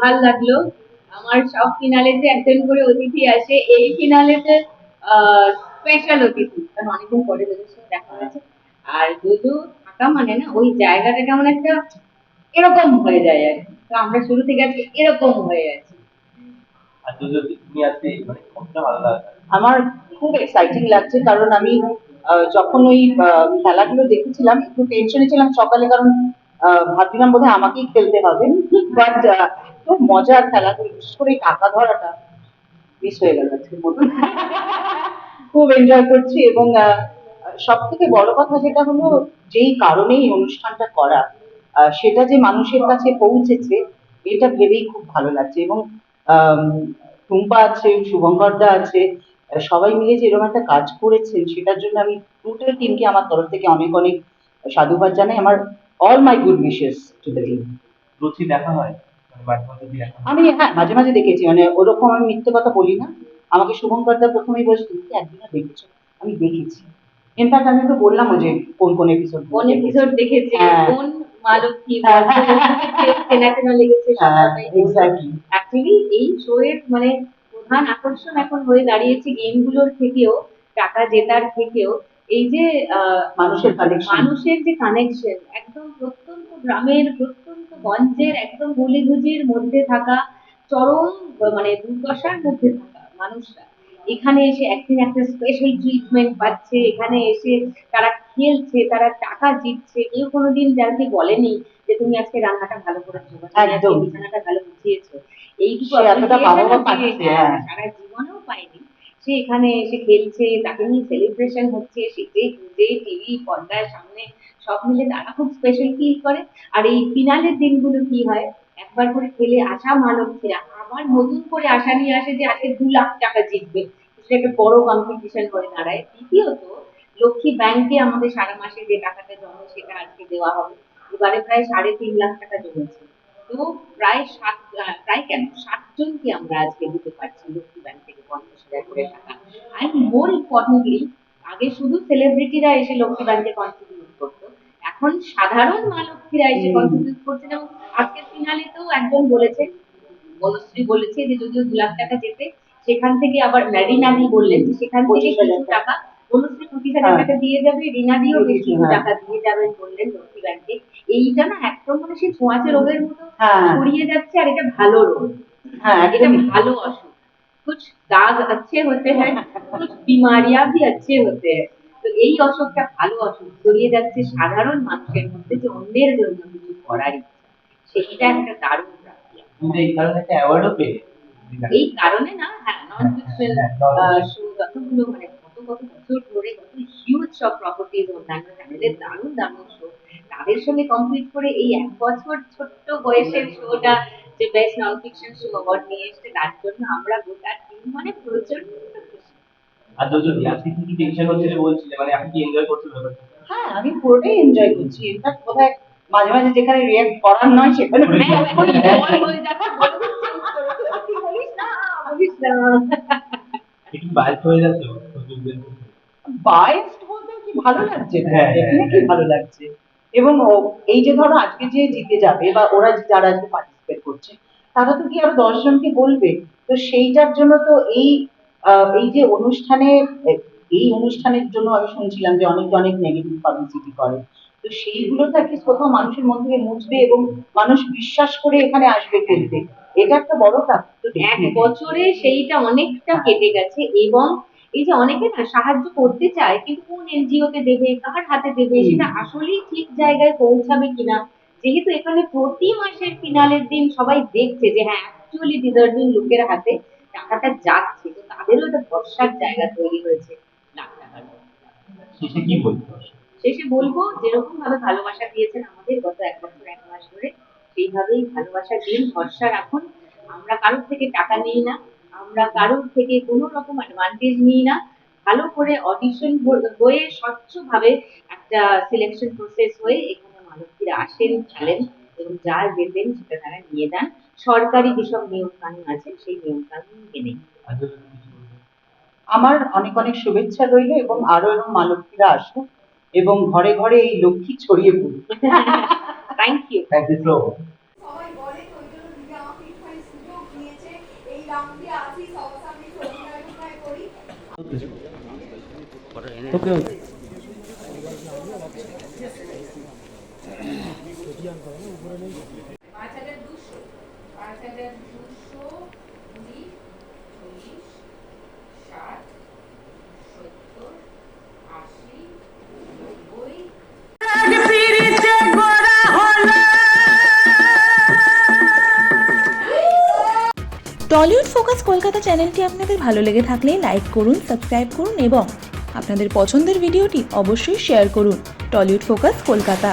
ভালো লাগলো। আমার সব ফিনালেতে একজন করে অতিথি আসে, এই ফিনালেতে স্পেশাল অতিথি, কারণ অনেকদিন পরে দুজোর সাথে দেখা হয়েছে। আর দুজো থাকা মানে না ওই জায়গাটা কেমন একটা এরকম হয়ে যায় আর কি। তো আমরা শুরু থেকে আজকে এরকম হয়ে আছি। আর যদি তুমি আজকে মানে কতটা ভালো লাগবে? আমার খুব এক্সাইটিং লাগছে, কারণ আমি যখন ওই খেলাগুলো দেখেছিলাম একটু টেনশনে ছিলাম সকালে, কারণ ভাবছিলাম বোধহয় আমাকেই খেলতে হবে। বাট খুব মজার খেলাগুলো, বিশেষ করে এই টাকা ধরাটা মিস হয়ে গেল আজকের মতন। খুব এনজয় করছি, এবং সব থেকে বড় কথা যেটা হলো, যেই কারণে এই অনুষ্ঠানটা করা, সেটা যে মানুষের কাছে পৌঁছেছে, এটা ভেবেই খুব ভালো লাগছে। এবং আম, টুম্পা আছে, শুভঙ্করদা আছে, সবাই মিলে যে এরকম একটা কাজ করেছেন, সেটার জন্য আমি টোটাল টিমকে আমার তরফ থেকে অনেক অনেক সাধুবাদ জানাই। আমার all my good wishes to the team. রুচি দেখা হয় মানে মাঝে মাঝে কি দেখা হয়? আমি হ্যাঁ মাঝে মাঝে দেখেছি, মানে ওরকম আমি মিথ্যে কথা বলি না। আমাকে শুভঙ্কর দা প্রথমেই বলছে, তুমি কি একদিনও দেখেছো? আমি দেখেছি। ইনফ্যাক্ট আমি তো বললাম যে কোন কোন এপিসোড কোন এপিসোড দেখেছে, হ্যাঁ কোন মা লক্ষ্মী হ্যাঁ চেনা চেনা লেগেছে হ্যাঁ সবটাই বললো। এক্স্যাক্টলি। অ্যাকচুয়ালি এই শো এর মানে প্রধান আকর্ষণ এখন হয়ে দাঁড়িয়েছে গেমগুলোর থেকেও, টাকা জেতার থেকেও, এই যে মানুষের কালেকশন। মানুষের যে কানেকশন, একদম প্রত্যন্ত গ্রামের প্রত্যন্ত গঞ্জের একদম গলিগুজির মধ্যে থাকা, চরম মানে দুর্দশার মধ্যে থাকা মানুষরা এখানে এসে একদিন একটা স্পেশাল ট্রিটমেন্ট পাচ্ছে, এখানে এসে তারা খেলছে, তারা টাকা জিতছে। কেউ কোনোদিন যাকে বলেনি যে তুমি আজকে রান্নাটা ভালো করেছো বা তুমি আজকে একদম। বিছানাটা ভালো গুছিয়েছো, এইটুকু সে এতটা appreciation বাহবা যে পাচ্ছে, হ্যাঁ হ্যাঁ। সারা জীবনেও পায়নি। সে এখানে এসে খেলছে, তাকে নিয়ে সেলিব্রেশন হচ্ছে, সেজে গুজে টিভি পর্দার সামনে সব মিলে তারা খুব স্পেশাল ফিল করে। আর এই ফিনালের দিনগুলো কি হয়, একবার করে খেলে আসা মা লক্ষ্মীরা আবার নতুন করে আশা নিয়ে আসে যে আজকে 2 লাখ টাকা জিতবে, সেটা একটা বড় কম্পিটিশন হয়ে দাঁড়ায়। দ্বিতীয়ত, লক্ষ্মী ব্যাংকে আমাদের সারা মাসে যে টাকাটা জমে সেটা আজকে দেওয়া হবে। এবারে প্রায় 3.5 লাখ টাকা জমেছে। তো প্রায় কেন 60 জনকে আমরা আজকে দিতে পারছি লক্ষ্মী ব্যাংক থেকে 50,000 করে টাকা। আর মোর ইম্পর্টেন্টলি, আগে শুধু সেলিব্রিটিরা এসে লক্ষ্মী ব্যাংকে কন্ট্রিবিউট করতো, এখন সাধারণ মা লক্ষ্মীরা এসে হুম। কন্ট্রিবিউট করছে। যেমন আজকের ফিনালেতেও একজন বলেছে, বনশ্রী বলেছে যে যদিও 2 লাখ টাকা যেতে, সেখান থেকে আবার রিনাদি বললেন যে সেখান থেকে 25,000 কিছু টাকা। টাকা বনশ্রী 25,000 হ্যাঁ টাকা দিয়ে যাবে, রিনাদিও বেশ কিছু, কিছু হ্যাঁ টাকা দিয়ে যাবেন বললেন লক্ষ্মী ব্যাংকে। এইটা না একদম মানে সেই ছোঁয়াচে রোগের মতো হ্যাঁ ছড়িয়ে যাচ্ছে। আর এটা ভালো রোগ, হ্যাঁ এটা একদমই। ভালো অসুখ। कुछ दाग अच्छे होते हैं, कुछ बीमारियां भी अच्छे होते हैं। তো এই অসুখটা ভালো অসুখ ছড়িয়ে যাচ্ছে সাধারণ মানুষের মধ্যে, যে অন্যের জন্য কিছু করার ইচ্ছা, সেটা একটা দারুণ প্রাপ্তি। তুমি এই কারণে একটা অ্যাওয়ার্ডও পেলে। এই কারণে না, হ্যাঁ, নন হ্যাঁ ফিকশন হ্যাঁ হ্যাঁ। শো যতগুলো মানে কত কত বছর ধরে কত হিউজ সব প্রপার্টিজ অন্যান্য চ্যানেলের দারুণ দারুণ শো, তাদের সঙ্গে কমপ্লিট করে এই 1 বছর ছোট্ট বয়সের শোটা যে best non fiction show award নিয়ে এসছে, তার জন্য আমরা গোটা টিম মানে প্রচন্ড খুশি। আর যদি আজকে কি কি টেনশন হচ্ছিল বলছিলে, মানে আপনি কি এনজয় করছো ব্যাপারটা? হ্যাঁ আমি পুরোটাই এনজয় করছি। ইনফ্যাক্ট বোধহয় মাঝে মাঝে যেখানে রিয়াক্ট করার নয় সেখানে হ্যাঁ, এখন বল হয়ে যাচ্ছে, বল হচ্ছে, তুই বলিস না, বলিস না। একটু বাইক হয়ে যাচ্ছে প্রচুরদের। বায়াসড বলতে কি, ভালো লাগছে, হ্যাঁ হ্যাঁ ডেফিনেটলি হ্যাঁ। ভালো লাগছে। এবং এই যে ধরো আজকে যে জিতে যাবে, বা ওরা যারা আজকে পার্টিসিপেট করছে, তারা তো কি আরো 10 জনকে বলবে। তো সেইটার জন্য তো এই যে অনুষ্ঠানে, এই অনুষ্ঠানের জন্য আমি শুনছিলাম যে অনেকে অনেক নেগেটিভ পাবলিসিটি করে। তো সেইগুলো তো অ্যাটলিস্ট কোথাও মানুষের মন থেকে মুছবে, এবং মানুষ বিশ্বাস করে এখানে আসবে খেলতে। এটা একটা বড় প্রাপ্তি তো 1 বছরে সেইটা অনেকটা কেটে গেছে। এবং এই যে অনেকে না সাহায্য করতে চায়, কিন্তু কোন এনজিও তে দেবে, কার হাতে দেবে, সেটা আসলেই ঠিক জায়গায় পৌঁছাবে কিনা। যেহেতু এখানে প্রতি মাসের ফিনালের দিন সবাই দেখছে যে হ্যাঁ অ্যাকচুয়ালি ডিজার্ভিং লোকের হাতে টাকাটা যাচ্ছে, তো তাদেরও একটা ভরসার জায়গা তৈরি হয়েছে লাখ টাকার মধ্যে। শেষে কি বলতে পারছো? শেষে বলবো, যেরকম ভাবে ভালোবাসা দিয়েছেন আমাদের গত 1 বছর 1 মাস ধরে, সেইভাবেই ভালোবাসা দিন, ভরসা রাখুন। আমরা কারোর থেকে টাকা নিই না, আমরা কারোর থেকে কোনো রকম অ্যাডভান্টেজ নিই না। ভালো করে অডিশন হয়ে স্বচ্ছভাবে একটা সিলেকশন প্রসেস হয়ে এখানে মানবীরা আসেন, খেলেন, এবং যা যেতেন সেটা তারা নিয়ে যান। সরকারি যেসব নিয়ম কানুন আছে সেই নিয়ম কানুন মেনে। আর যদি কিছু বলতে? আমার অনেক অনেক শুভেচ্ছা রইল, এবং আরো এরকম মা লক্ষ্মীরা আসুক, এবং ঘরে ঘরে এই লক্ষ্মী ছড়িয়ে পড়ুক। Thank you. Thank you so okay okay. 5200, 5200, 20, 40, 60, 70, 80, 90। Tollywood focus Kolkata চ্যানেলটি আপনাদের ভালো লেগে থাকলে লাইক করুন, সাবস্ক্রাইব করুন এবং আপনাদের পছন্দের ভিডিওটি অবশ্যই শেয়ার করুন। Tollywood focus Kolkata.